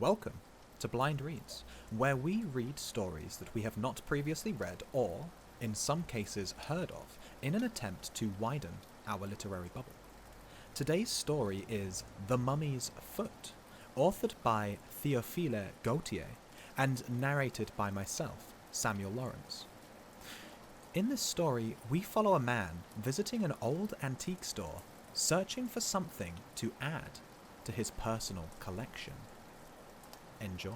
Welcome to Blind Reads, where we read stories that we have not previously read or, in some cases, heard of, in an attempt to widen our literary bubble. Today's story is The Mummy's Foot, authored by Théophile Gautier and narrated by myself, Samuel Lawrence. In this story, we follow a man visiting an old antique store, searching for something to add to his personal collection. Enjoy.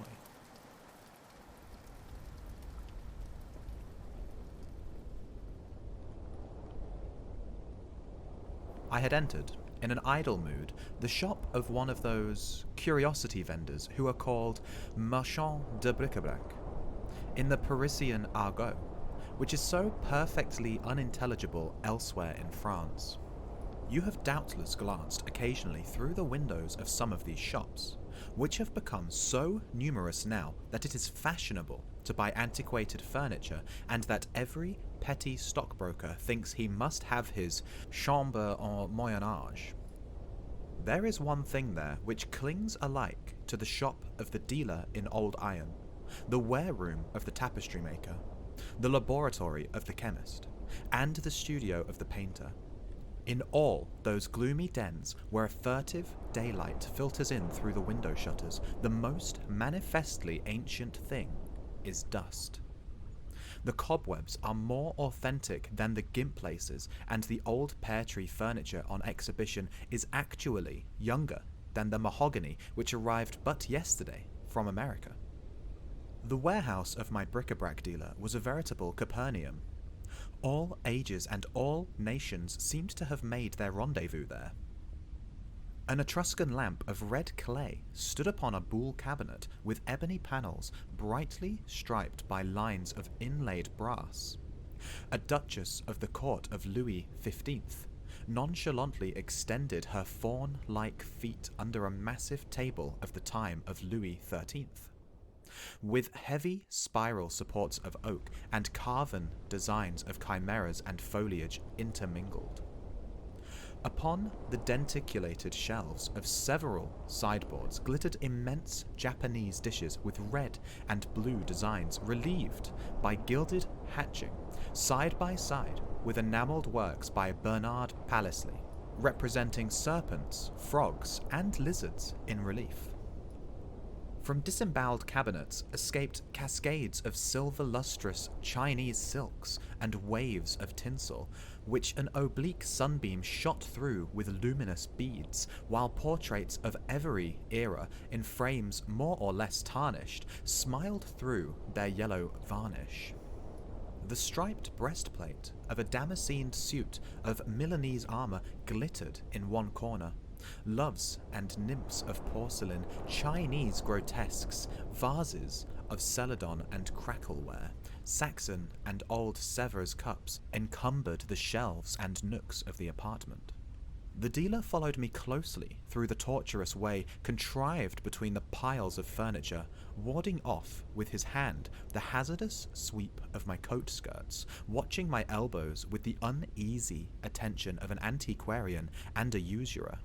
I had entered, in an idle mood, the shop of one of those curiosity vendors who are called marchands de bric-a-brac, in the Parisian argot, which is so perfectly unintelligible elsewhere in France. You have doubtless glanced occasionally through the windows of some of these shops, which have become so numerous now that it is fashionable to buy antiquated furniture, and that every petty stockbroker thinks he must have his chambre en Moyen Âge. There is one thing there which clings alike to the shop of the dealer in old iron, the wareroom of the tapestry maker, the laboratory of the chemist, and the studio of the painter. In all those gloomy dens where a furtive daylight filters in through the window shutters, the most manifestly ancient thing is dust. The cobwebs are more authentic than the gimp laces, and the old pear tree furniture on exhibition is actually younger than the mahogany which arrived but yesterday from America. The warehouse of my bric-a-brac dealer was a veritable Capernaum. All ages and all nations seemed to have made their rendezvous there. An Etruscan lamp of red clay stood upon a buhl cabinet with ebony panels brightly striped by lines of inlaid brass. A duchess of the court of Louis XV nonchalantly extended her fawn-like feet under a massive table of the time of Louis XIII. With heavy spiral supports of oak and carven designs of chimeras and foliage intermingled. Upon the denticulated shelves of several sideboards glittered immense Japanese dishes with red and blue designs relieved by gilded hatching, side by side with enamelled works by Bernard Palissy, representing serpents, frogs, and lizards in relief. From disemboweled cabinets escaped cascades of silver-lustrous Chinese silks and waves of tinsel, which an oblique sunbeam shot through with luminous beads, while portraits of every era, in frames more or less tarnished, smiled through their yellow varnish. The striped breastplate of a damascened suit of Milanese armour glittered in one corner. Loves and nymphs of porcelain, Chinese grotesques, vases of celadon and crackleware, Saxon and old Sèvres cups encumbered the shelves and nooks of the apartment. The dealer followed me closely through the tortuous way contrived between the piles of furniture, warding off with his hand the hazardous sweep of my coat skirts, watching my elbows with the uneasy attention of an antiquarian and a usurer.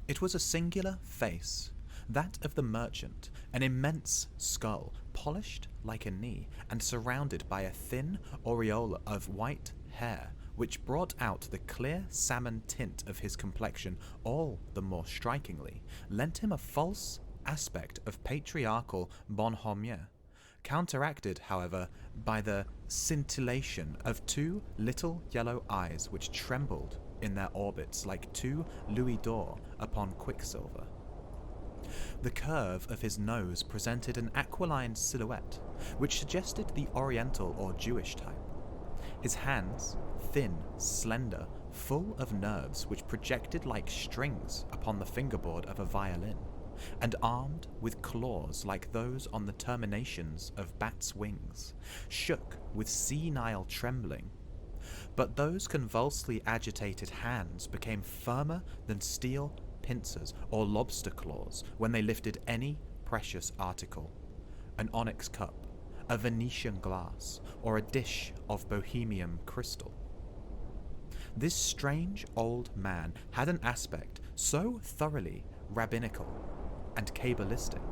It was a singular face, that of the merchant, an immense skull, polished like a knee, and surrounded by a thin aureole of white hair, which brought out the clear salmon tint of his complexion all the more strikingly, lent him a false aspect of patriarchal bonhomie, counteracted, however, by the scintillation of two little yellow eyes which trembled in their orbits like two louis d'or upon quicksilver. The curve of his nose presented an aquiline silhouette, which suggested the Oriental or Jewish type. His hands, thin, slender, full of nerves which projected like strings upon the fingerboard of a violin, and armed with claws like those on the terminations of bats' wings, shook with senile trembling. But those convulsively agitated hands became firmer than steel pincers or lobster claws when they lifted any precious article, an onyx cup, a Venetian glass, or a dish of Bohemian crystal. This strange old man had an aspect so thoroughly rabbinical and cabalistic,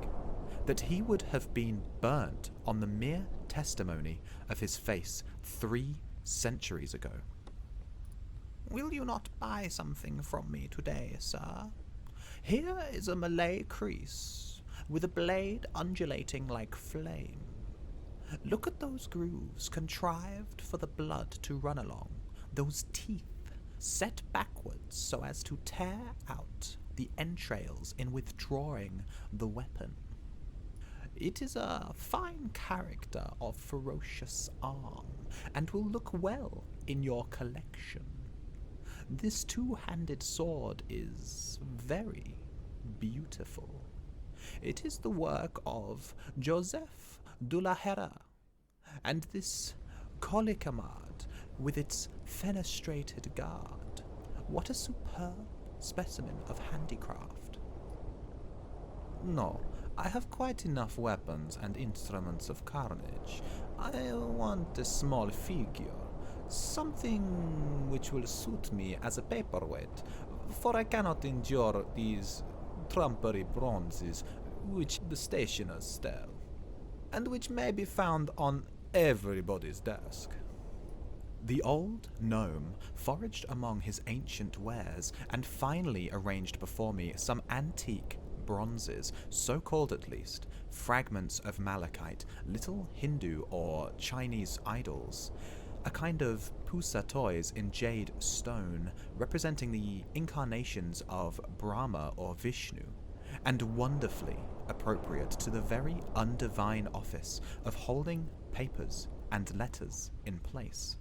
that he would have been burnt on the mere testimony of his face 3 centuries ago. "Will you not buy something from me today, sir? Here is a Malay crease, with a blade undulating like flame. Look at those grooves contrived for the blood to run along, those teeth set backwards so as to tear out the entrails in withdrawing the weapon. It is a fine character of ferocious arm, and will look well in your collection. This 2-handed sword is very beautiful. It is the work of Joseph de la Hera, and this colicamard with its fenestrated guard, what a superb specimen of handicraft. No, I have quite enough weapons and instruments of carnage. I want a small figure, something which will suit me as a paperweight, for I cannot endure these trumpery bronzes which the stationers sell, and which may be found on everybody's desk." The old gnome foraged among his ancient wares and finally arranged before me some antique bronzes, so called at least, fragments of malachite, little Hindu or Chinese idols, a kind of pusa toys in jade stone representing the incarnations of Brahma or Vishnu, and wonderfully appropriate to the very undivine office of holding papers and letters in place.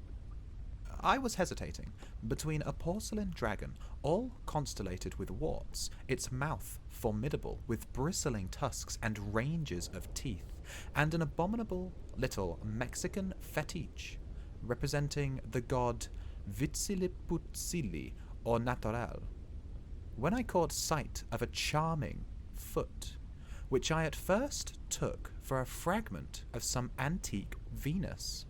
I was hesitating between a porcelain dragon, all constellated with warts, its mouth formidable with bristling tusks and ranges of teeth, and an abominable little Mexican fetiche representing the god Vitziliputzili or Natural, when I caught sight of a charming foot, which I at first took for a fragment of some antique Venus.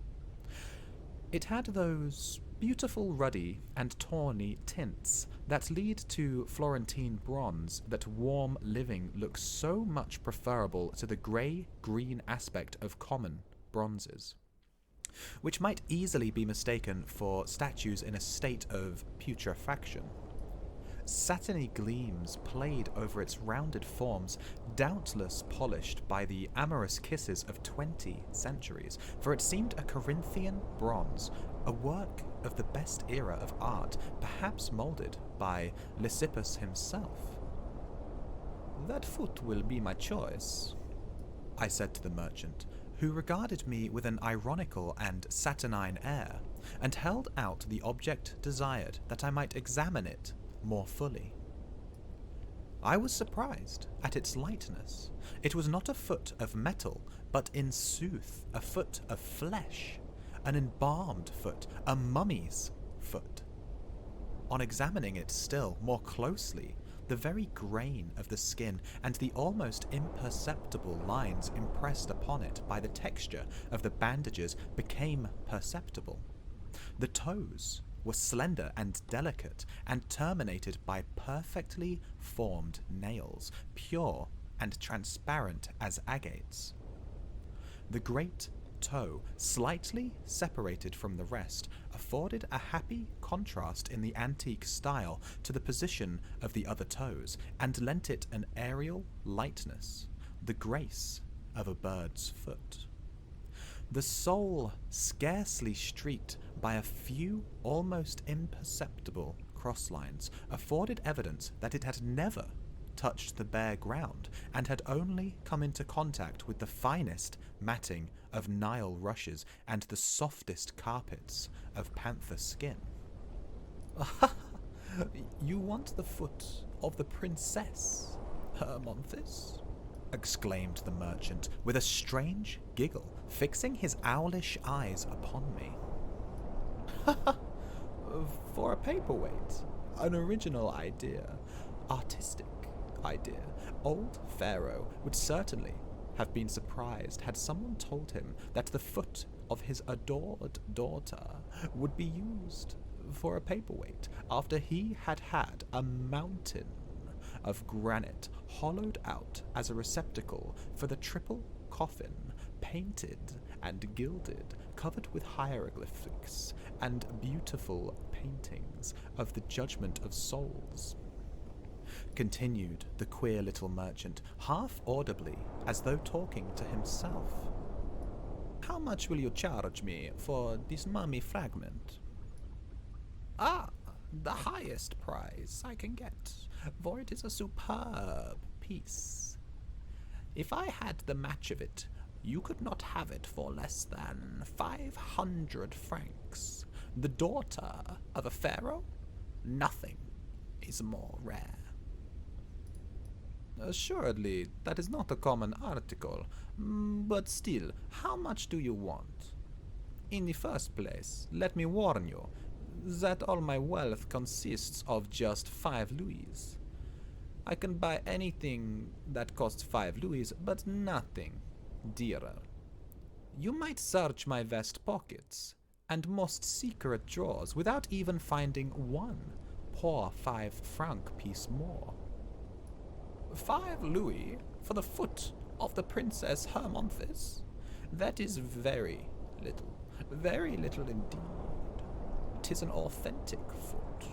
It had those beautiful ruddy and tawny tints that lead to Florentine bronze that warm living looks so much preferable to the grey-green aspect of common bronzes, which might easily be mistaken for statues in a state of putrefaction. Satiny gleams played over its rounded forms, doubtless polished by the amorous kisses of 20 centuries, for it seemed a Corinthian bronze, a work of the best era of art, perhaps moulded by Lysippus himself. "That foot will be my choice," I said to the merchant, who regarded me with an ironical and saturnine air, and held out the object desired that I might examine it more fully. I was surprised at its lightness. It was not a foot of metal, but in sooth a foot of flesh, an embalmed foot, a mummy's foot. On examining it still more closely, the very grain of the skin and the almost imperceptible lines impressed upon it by the texture of the bandages became perceptible. The toes were slender and delicate, and terminated by perfectly formed nails, pure and transparent as agates. The great toe, slightly separated from the rest, afforded a happy contrast in the antique style to the position of the other toes, and lent it an aerial lightness, the grace of a bird's foot. The sole scarcely streaked by a few almost imperceptible crosslines afforded evidence that it had never touched the bare ground and had only come into contact with the finest matting of Nile rushes and the softest carpets of panther skin. "You want the foot of the princess, Hermonthis?" exclaimed the merchant with a strange giggle, fixing his owlish eyes upon me. "For a paperweight, an original idea, artistic idea. Old Pharaoh would certainly have been surprised had someone told him that the foot of his adored daughter would be used for a paperweight after he had had a mountain of granite hollowed out as a receptacle for the triple coffin, painted and gilded, covered with hieroglyphics and beautiful paintings of the judgment of souls. Continued the queer little merchant, half audibly, as though talking to himself. How much will you charge me for this mummy fragment? Ah, the highest price I can get, for it is a superb piece. If I had the match of it, you could not have it for less than 500 francs. The daughter of a pharaoh? Nothing is more rare. Assuredly, that is not a common article, but still, how much do you want? In the first place, let me warn you that all my wealth consists of just 5 louis. I can buy anything that costs 5 louis, but nothing dearer. You might search my vest pockets and most secret drawers without even finding one poor 5-franc piece more. 5 louis for the foot of the Princess Hermonthis? That is very little indeed. 'Tis an authentic foot,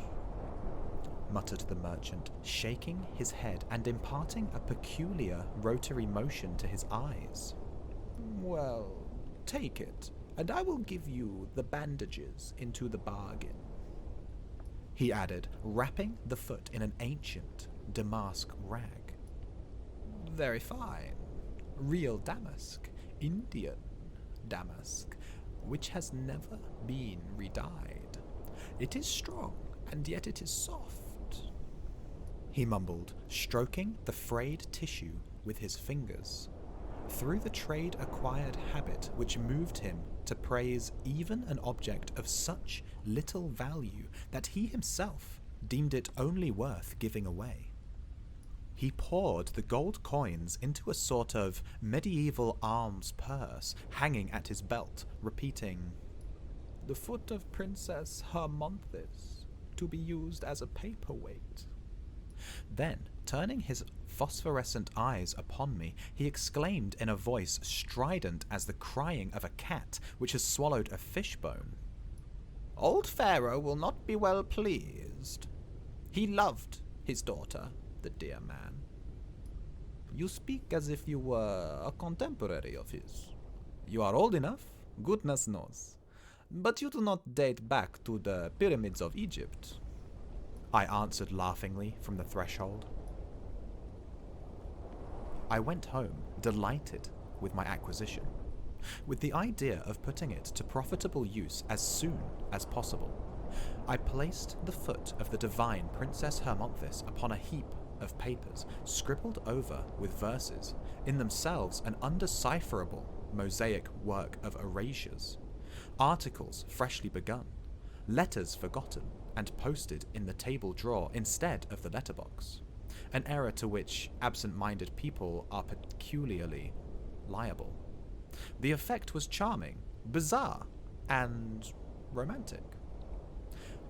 muttered the merchant, shaking his head and imparting a peculiar rotary motion to his eyes. Well, take it, and I will give you the bandages into the bargain, he added, wrapping the foot in an ancient damask rag. Very fine. Real damask. Indian damask, which has never been redyed. It is strong, and yet it is soft, he mumbled, stroking the frayed tissue with his fingers. Through the trade-acquired habit which moved him to praise even an object of such little value that he himself deemed it only worth giving away. He poured the gold coins into a sort of medieval alms purse hanging at his belt, repeating, "The foot of Princess Hermonthis, to be used as a paperweight." Then, turning his phosphorescent eyes upon me, he exclaimed in a voice strident as the crying of a cat which has swallowed a fishbone, "Old Pharaoh will not be well pleased. He loved his daughter, the dear man." "You speak as if you were a contemporary of his. You are old enough, goodness knows. But you do not date back to the pyramids of Egypt," I answered laughingly from the threshold. I went home, delighted with my acquisition, with the idea of putting it to profitable use as soon as possible. I placed the foot of the divine Princess Hermonthis upon a heap of papers, scribbled over with verses, in themselves an undecipherable mosaic work of erasures, articles freshly begun, letters forgotten and posted in the table drawer instead of the letterbox, an error to which absent-minded people are peculiarly liable. The effect was charming, bizarre, and romantic.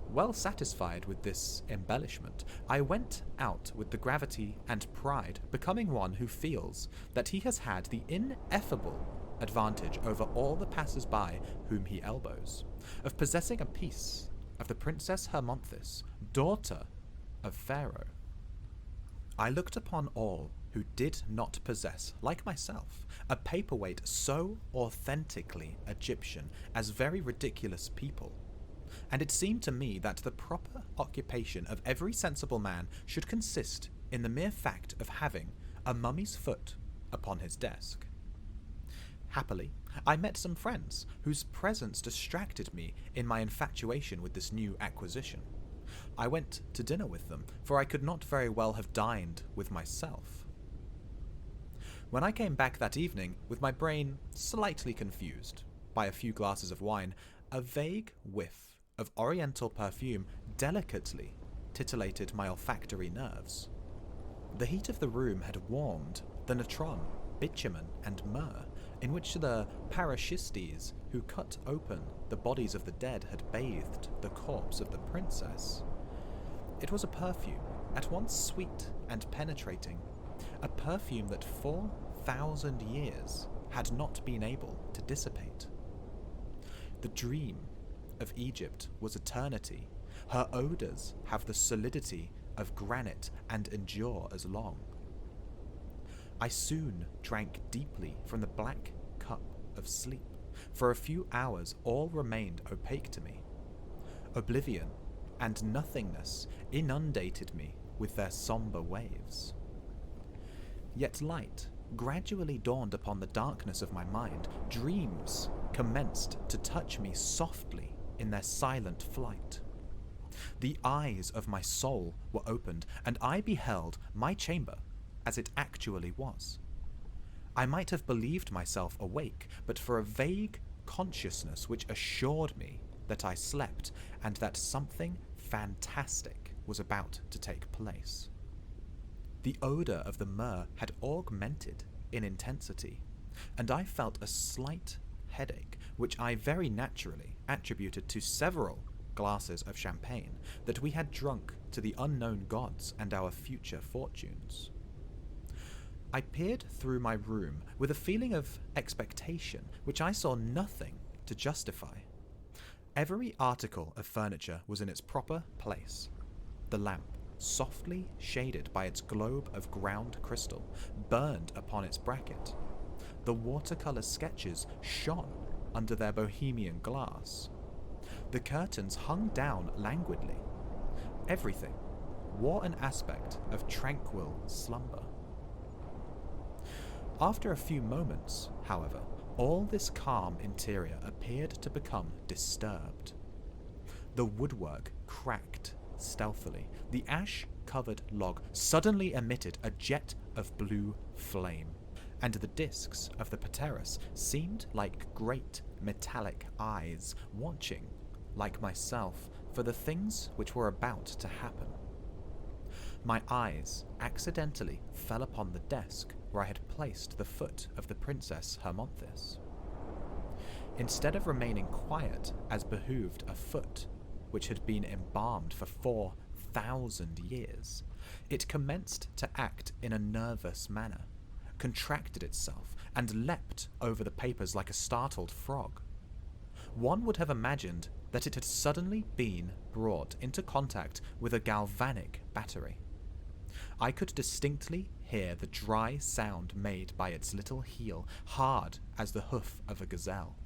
Well satisfied with this embellishment, I went out with the gravity and pride becoming one who feels that he has had the ineffable advantage over all the passers-by whom he elbows, of possessing a piece of the Princess Hermonthis, daughter of Pharaoh. I looked upon all who did not possess, like myself, a paperweight so authentically Egyptian as very ridiculous people, and it seemed to me that the proper occupation of every sensible man should consist in the mere fact of having a mummy's foot upon his desk. Happily, I met some friends whose presence distracted me in my infatuation with this new acquisition. I went to dinner with them, for I could not very well have dined with myself. When I came back that evening, with my brain slightly confused by a few glasses of wine, a vague whiff of oriental perfume delicately titillated my olfactory nerves. The heat of the room had warmed the natron, bitumen, and myrrh, in which the parachistes who cut open the bodies of the dead had bathed the corpse of the princess. It was a perfume at once sweet and penetrating, a perfume that 4,000 years had not been able to dissipate. The dream of Egypt was eternity. Her odours have the solidity of granite and endure as long. I soon drank deeply from the black cup of sleep. For a few hours all remained opaque to me. Oblivion and nothingness inundated me with their sombre waves. Yet light gradually dawned upon the darkness of my mind. Dreams commenced to touch me softly in their silent flight. The eyes of my soul were opened, and I beheld my chamber as it actually was. I might have believed myself awake, but for a vague consciousness which assured me that I slept and that something fantastic was about to take place. The odour of the myrrh had augmented in intensity, and I felt a slight headache, which I very naturally attributed to several glasses of champagne that we had drunk to the unknown gods and our future fortunes. I peered through my room with a feeling of expectation which I saw nothing to justify. Every article of furniture was in its proper place. The lamp, softly shaded by its globe of ground crystal, burned upon its bracket. The watercolour sketches shone under their bohemian glass. The curtains hung down languidly. Everything wore an aspect of tranquil slumber. After a few moments, however, all this calm interior appeared to become disturbed. The woodwork cracked stealthily. The ash-covered log suddenly emitted a jet of blue flame, and the discs of the pateras seemed like great metallic eyes watching, like myself, for the things which were about to happen. My eyes accidentally fell upon the desk where I had placed the foot of the Princess Hermonthis. Instead of remaining quiet as behooved a foot which had been embalmed for 4,000 years, it commenced to act in a nervous manner, contracted itself, and leapt over the papers like a startled frog. One would have imagined that it had suddenly been brought into contact with a galvanic battery. I could distinctly hear the dry sound made by its little heel, hard as the hoof of a gazelle.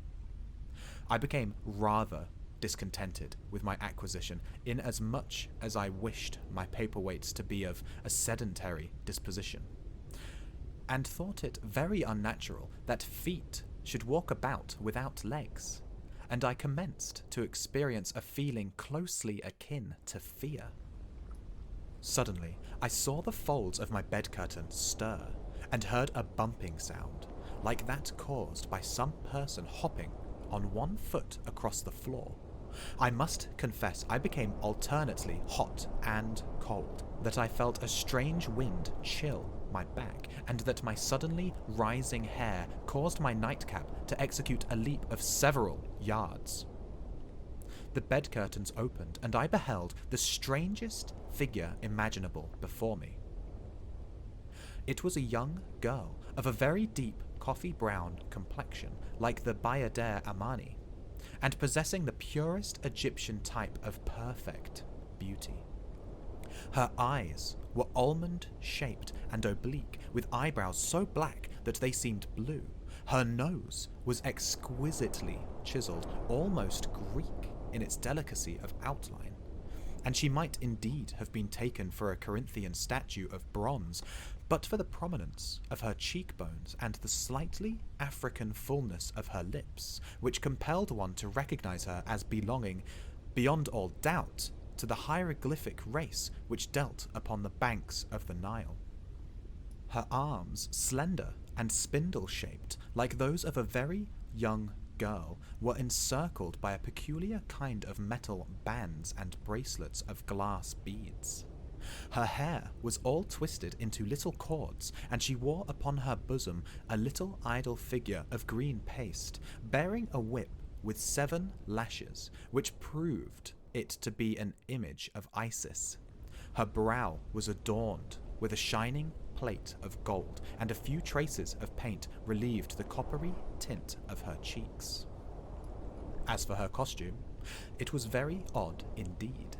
I became rather discontented with my acquisition, inasmuch as I wished my paperweights to be of a sedentary disposition, and thought it very unnatural that feet should walk about without legs, and I commenced to experience a feeling closely akin to fear. Suddenly, I saw the folds of my bed curtain stir, and heard a bumping sound, like that caused by some person hopping on one foot across the floor. I must confess I became alternately hot and cold, that I felt a strange wind chill my back, and that my suddenly rising hair caused my nightcap to execute a leap of several yards. The bed curtains opened, and I beheld the strangest figure imaginable before me. It was a young girl of a very deep coffee-brown complexion, like the Bayadere Amani, and possessing the purest Egyptian type of perfect beauty. Her eyes were almond-shaped and oblique, with eyebrows so black that they seemed blue. Her nose was exquisitely chiselled, almost Greek in its delicacy of outline, and she might indeed have been taken for a Corinthian statue of bronze, but for the prominence of her cheekbones and the slightly African fullness of her lips, which compelled one to recognize her as belonging, beyond all doubt, to the hieroglyphic race which dealt upon the banks of the Nile. Her arms, slender and spindle-shaped, like those of a very young girl, were encircled by a peculiar kind of metal bands and bracelets of glass beads. Her hair was all twisted into little cords, and she wore upon her bosom a little idol figure of green paste, bearing a whip with 7 lashes, which proved it to be an image of Isis. Her brow was adorned with a shining plate of gold, and a few traces of paint relieved the coppery tint of her cheeks. As for her costume, it was very odd indeed.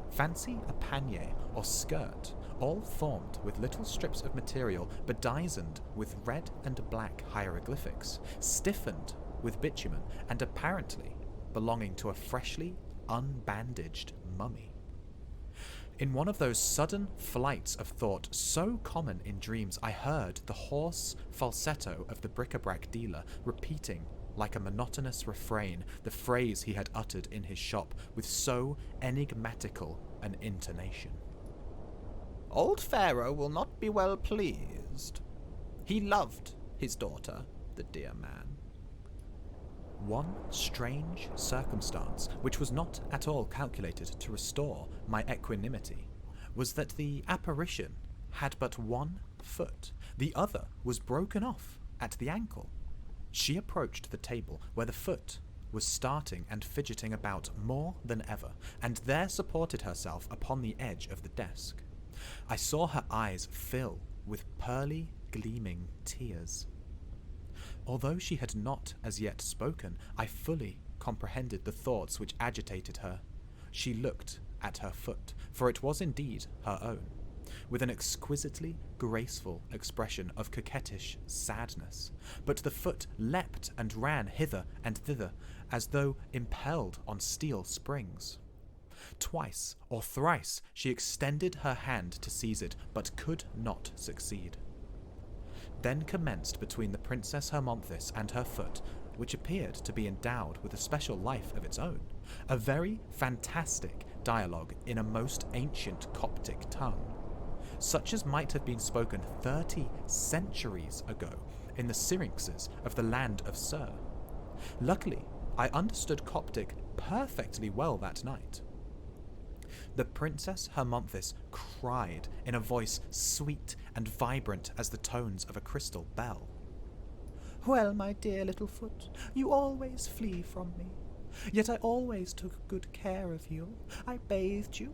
Fancy a panier or skirt, all formed with little strips of material bedizened with red and black hieroglyphics, stiffened with bitumen, and apparently belonging to a freshly unbandaged mummy. In one of those sudden flights of thought so common in dreams, I heard the hoarse falsetto of the bric-a-brac dealer repeating like a monotonous refrain the phrase he had uttered in his shop with so enigmatical an intonation. "Old Pharaoh will not be well pleased. He loved his daughter, the dear man." One strange circumstance, which was not at all calculated to restore my equanimity, was that the apparition had but one foot. The other was broken off at the ankle. She approached the table where the foot was starting and fidgeting about more than ever, and there supported herself upon the edge of the desk. I saw her eyes fill with pearly, gleaming tears. Although she had not as yet spoken, I fully comprehended the thoughts which agitated her. She looked at her foot, for it was indeed her own, with an exquisitely graceful expression of coquettish sadness, but the foot leapt and ran hither and thither, as though impelled on steel springs. Twice or thrice she extended her hand to seize it, but could not succeed. Then commenced between the Princess Hermonthis and her foot, which appeared to be endowed with a special life of its own, a very fantastic dialogue in a most ancient Coptic tongue, such as might have been spoken 30 centuries ago in the syrinxes of the land of Sur. Luckily, I understood Coptic perfectly well that night. The Princess Hermonthis cried in a voice sweet and vibrant as the tones of a crystal bell. "Well, my dear little foot, you always flee from me. Yet I always took good care of you. I bathed you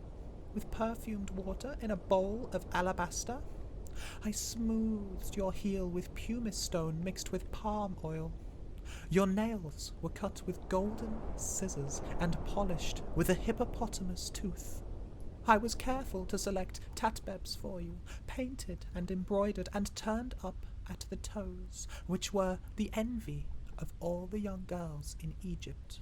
with perfumed water in a bowl of alabaster. I smoothed your heel with pumice stone mixed with palm oil. Your nails were cut with golden scissors and polished with a hippopotamus tooth. I was careful to select tatbebs for you, painted and embroidered and turned up at the toes, which were the envy of all the young girls in Egypt.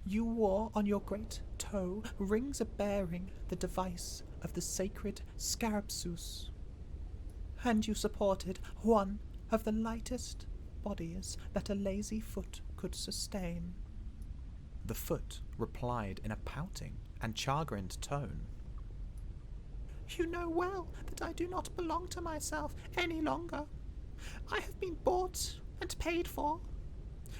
You wore on your great toe rings bearing the device of the sacred Scarabsus, and you supported one of the lightest bodies that a lazy foot could sustain." The foot replied in a pouting and chagrined tone. "You know well that I do not belong to myself any longer. I have been bought and paid for.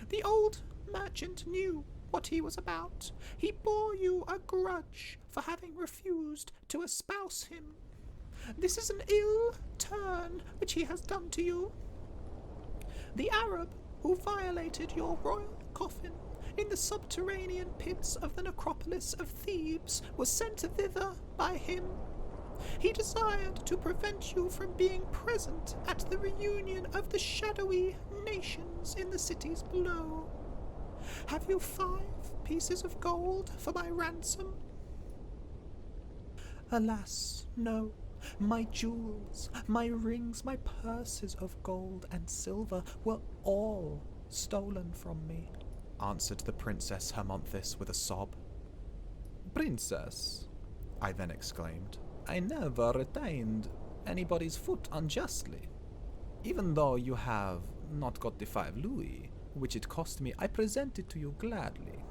The old merchant knew what he was about. He bore you a grudge for having refused to espouse him. This is an ill turn which he has done to you. The Arab who violated your royal coffin in the subterranean pits of the necropolis of Thebes was sent thither by him. He desired to prevent you from being present at the reunion of the shadowy nations in the cities below. Have you 5 pieces of gold for my ransom?" "Alas, no. My jewels, my rings, my purses of gold and silver were all stolen from me," answered the Princess Hermonthis with a sob. "Princess," I then exclaimed, "I never retained anybody's foot unjustly. Even though you have not got the 5 louis, which it cost me, I present it to you gladly.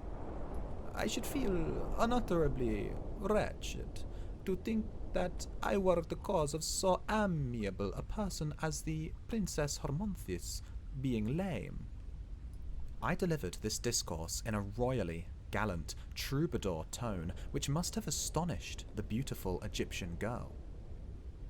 I should feel unutterably wretched to think that I were the cause of so amiable a person as the Princess Hermonthis being lame." I delivered this discourse in a royally gallant troubadour tone which must have astonished the beautiful Egyptian girl.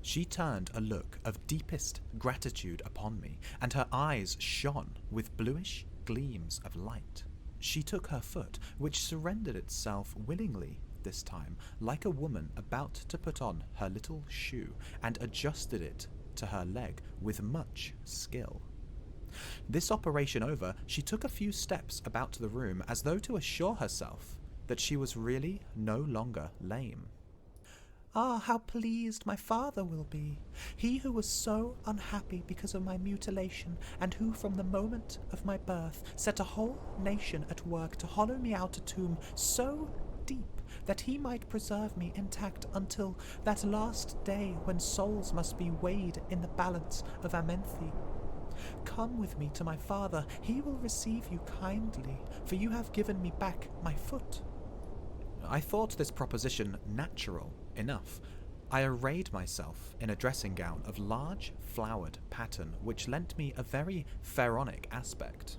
She turned a look of deepest gratitude upon me, and her eyes shone with bluish gleams of light. She took her foot, which surrendered itself willingly this time, like a woman about to put on her little shoe, and adjusted it to her leg with much skill. This operation over, she took a few steps about the room as though to assure herself that she was really no longer lame. Ah, how pleased my father will be, he who was so unhappy because of my mutilation, and who from the moment of my birth set a whole nation at work to hollow me out a tomb so deep that he might preserve me intact until that last day when souls must be weighed in the balance of Amenthi. Come with me to my father, he will receive you kindly, for you have given me back my foot. I thought this proposition natural enough. I arrayed myself in a dressing gown of large flowered pattern which lent me a very pharaonic aspect,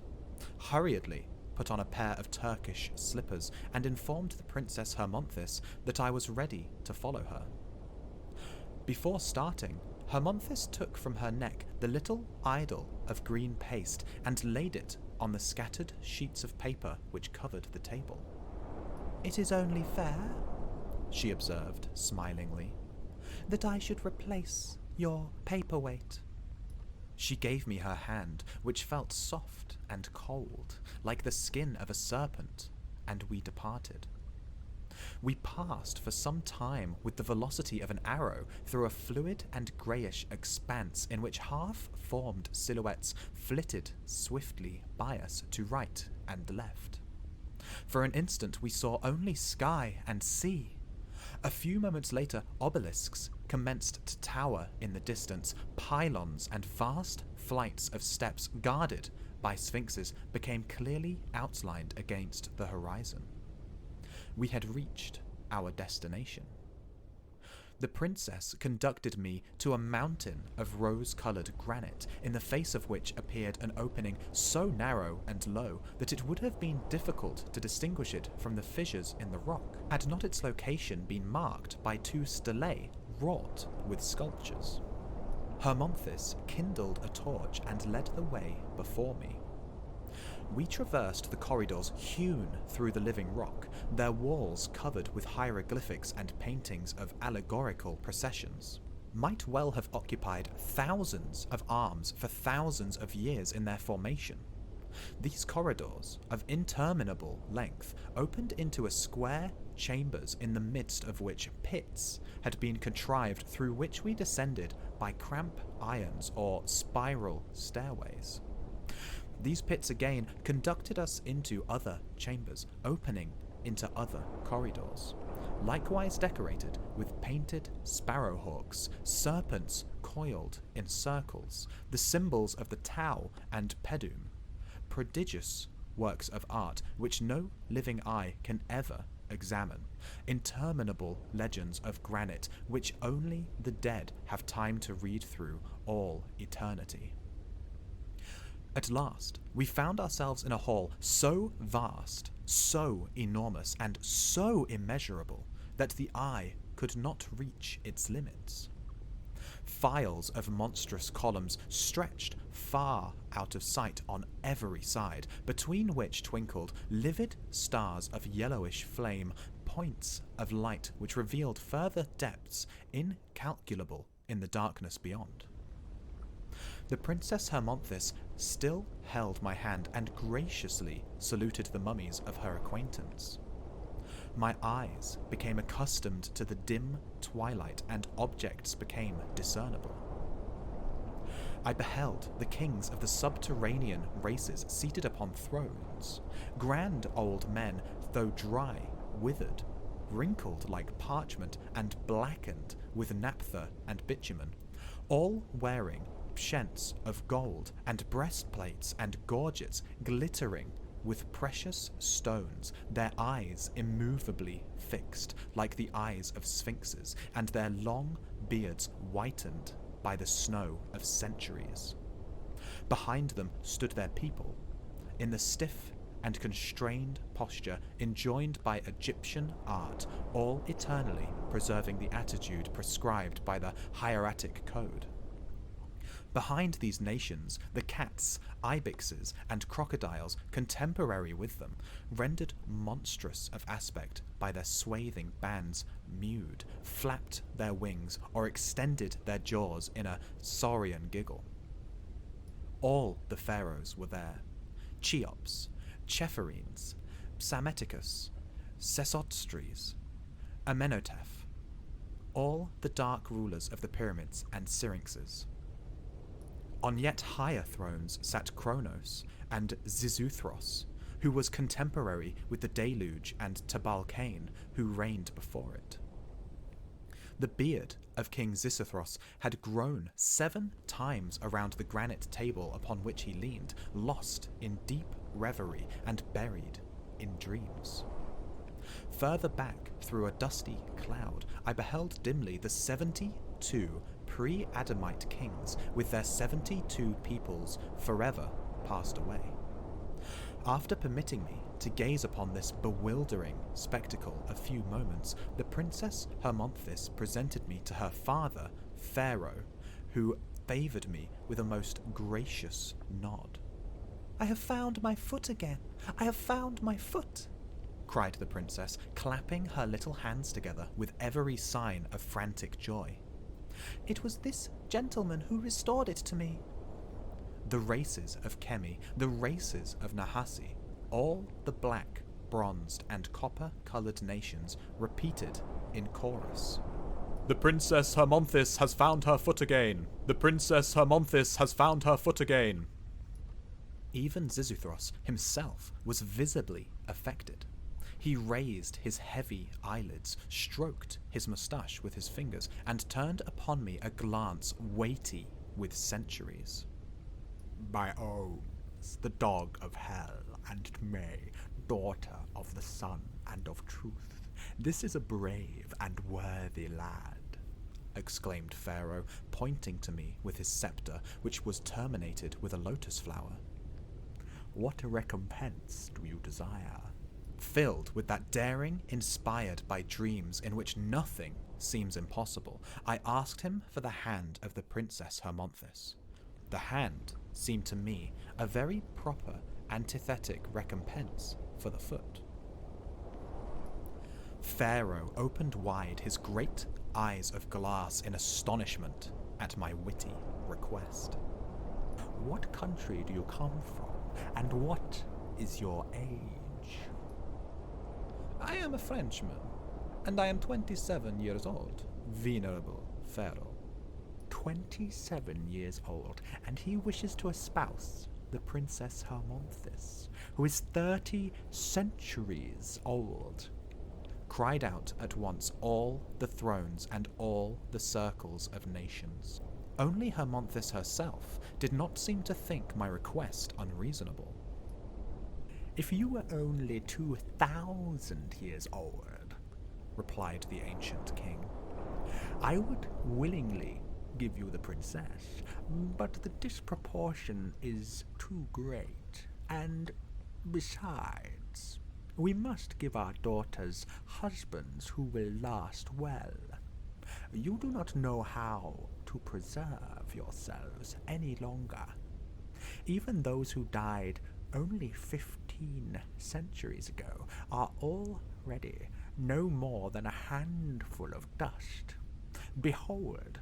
hurriedly put on a pair of Turkish slippers, and informed the Princess Hermonthis that I was ready to follow her. Before starting, Hermonthis took from her neck the little idol of green paste and laid it on the scattered sheets of paper which covered the table. It is only fair, she observed smilingly, that I should replace your paperweight. She gave me her hand, which felt soft and cold, like the skin of a serpent, and we departed. We passed for some time with the velocity of an arrow through a fluid and greyish expanse in which half-formed silhouettes flitted swiftly by us to right and left. For an instant we saw only sky and sea. A few moments later, obelisks commenced to tower in the distance. Pylons and vast flights of steps guarded by sphinxes became clearly outlined against the horizon. We had reached our destination. The princess conducted me to a mountain of rose-coloured granite, in the face of which appeared an opening so narrow and low that it would have been difficult to distinguish it from the fissures in the rock, had not its location been marked by two stelae wrought with sculptures. Hermonthis kindled a torch and led the way before me. We traversed the corridors hewn through the living rock, their walls covered with hieroglyphics and paintings of allegorical processions. Might well have occupied thousands of arms for thousands of years in their formation. These corridors, of interminable length, opened into a square chambers in the midst of which pits had been contrived through which we descended by cramp irons or spiral stairways. These pits again conducted us into other chambers, opening into other corridors, likewise decorated with painted sparrowhawks, serpents coiled in circles, the symbols of the Tau and Pedum, prodigious works of art which no living eye can ever examine, interminable legends of granite which only the dead have time to read through all eternity. At last, we found ourselves in a hall so vast, so enormous, and so immeasurable that the eye could not reach its limits. Files of monstrous columns stretched far out of sight on every side, between which twinkled livid stars of yellowish flame, points of light which revealed further depths incalculable in the darkness beyond. The Princess Hermonthis still held my hand and graciously saluted the mummies of her acquaintance. My eyes became accustomed to the dim twilight, and objects became discernible. I beheld the kings of the subterranean races seated upon thrones, grand old men, though dry, withered, wrinkled like parchment, and blackened with naphtha and bitumen, all wearing pshents of gold and breastplates and gorgets glittering with precious stones, their eyes immovably fixed like the eyes of sphinxes, and their long beards whitened by the snow of centuries. Behind them stood their people, in the stiff and constrained posture enjoined by Egyptian art, all eternally preserving the attitude prescribed by the hieratic code. Behind these nations, the cats, ibixes, and crocodiles contemporary with them, rendered monstrous of aspect by their swathing bands, mewed, flapped their wings, or extended their jaws in a saurian giggle. All the pharaohs were there: Cheops, Chephrenes, Psammetichus, Sesostris, Amenhotep, all the dark rulers of the pyramids and syrinxes. On yet higher thrones sat Kronos and Xisuthros, who was contemporary with the deluge, and Tubal-Cain, who reigned before it. The beard of King Xisuthros had grown 7 times around the granite table upon which he leaned, lost in deep reverie and buried in dreams. Further back, through a dusty cloud, I beheld dimly the 72 pre-Adamite kings with their 72 peoples forever passed away. After permitting me to gaze upon this bewildering spectacle a few moments, the Princess Hermonthis presented me to her father, Pharaoh, who favoured me with a most gracious nod. "I have found my foot again! I have found my foot!" cried the princess, clapping her little hands together with every sign of frantic joy. "It was this gentleman who restored it to me." The races of Kemi, the races of Nahasi, all the black, bronzed, and copper-coloured nations repeated in chorus. "The Princess Hermonthis has found her foot again! The Princess Hermonthis has found her foot again!" Even Xisuthros himself was visibly affected. He raised his heavy eyelids, stroked his moustache with his fingers, and turned upon me a glance weighty with centuries. "My Oms, the dog of hell and May, daughter of the sun and of truth, this is a brave and worthy lad," exclaimed Pharaoh, pointing to me with his sceptre, which was terminated with a lotus flower. "What recompense do you desire?" Filled with that daring inspired by dreams in which nothing seems impossible, I asked him for the hand of the Princess Hermonthis. The hand seemed to me a very proper antithetic recompense for the foot. Pharaoh opened wide his great eyes of glass in astonishment at my witty request. "What country do you come from, and what is your age?" "I am a Frenchman, and I am 27 years old, venerable Pharaoh." 27 years old, and he wishes to espouse the Princess Hermonthis, who is 30 centuries old, cried out at once all the thrones and all the circles of nations. Only Hermonthis herself did not seem to think my request unreasonable. "If you were only 2,000 years old," replied the ancient king, "I would willingly give you the princess, but the disproportion is too great, and besides, we must give our daughters husbands who will last well. You do not know how to preserve yourselves any longer. Even those who died only 15 centuries ago are already no more than a handful of dust. Behold,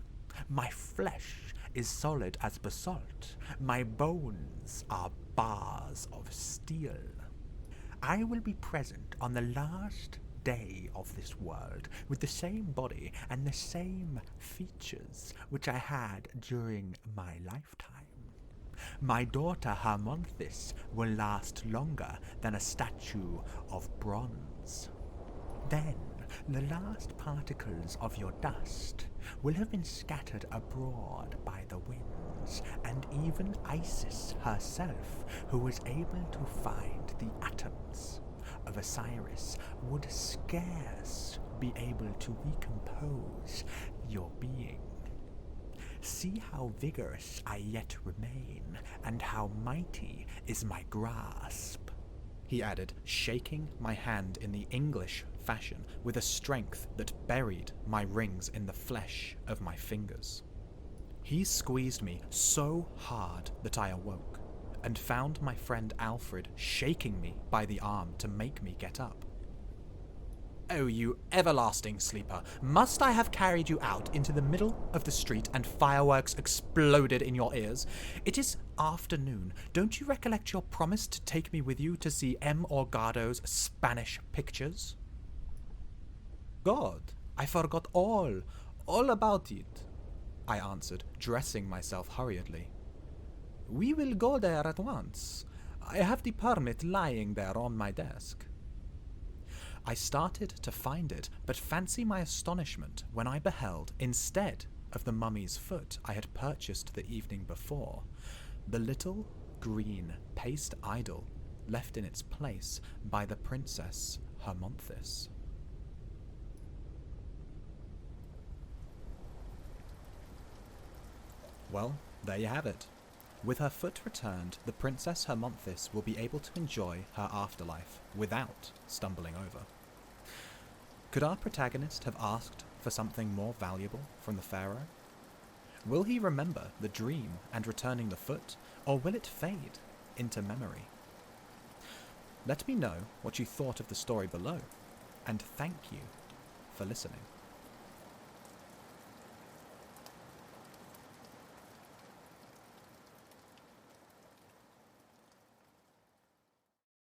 my flesh is solid as basalt, my bones are bars of steel. I will be present on the last day of this world with the same body and the same features which I had during my lifetime. My daughter Hermonthis will last longer than a statue of bronze. Then the last particles of your dust will have been scattered abroad by the winds, and even Isis herself, who was able to find the atoms of Osiris, would scarce be able to recompose your being. See how vigorous I yet remain, and how mighty is my grasp," he added, shaking my hand in the English fashion with a strength that buried my rings in the flesh of my fingers. He squeezed me so hard that I awoke, and found my friend Alfred shaking me by the arm to make me get up. "Oh, you everlasting sleeper, must I have carried you out into the middle of the street and fireworks exploded in your ears? It is afternoon. Don't you recollect your promise to take me with you to see M. Orgado's Spanish pictures?" "God, I forgot all about it," I answered, dressing myself hurriedly. "We will go there at once. I have the permit lying there on my desk." I started to find it, but fancy my astonishment when I beheld, instead of the mummy's foot I had purchased the evening before, the little green paste idol left in its place by the Princess Hermonthis. Well, there you have it. With her foot returned, the Princess Hermonthis will be able to enjoy her afterlife without stumbling over. Could our protagonist have asked for something more valuable from the pharaoh? Will he remember the dream and returning the foot, or will it fade into memory? Let me know what you thought of the story below, and thank you for listening.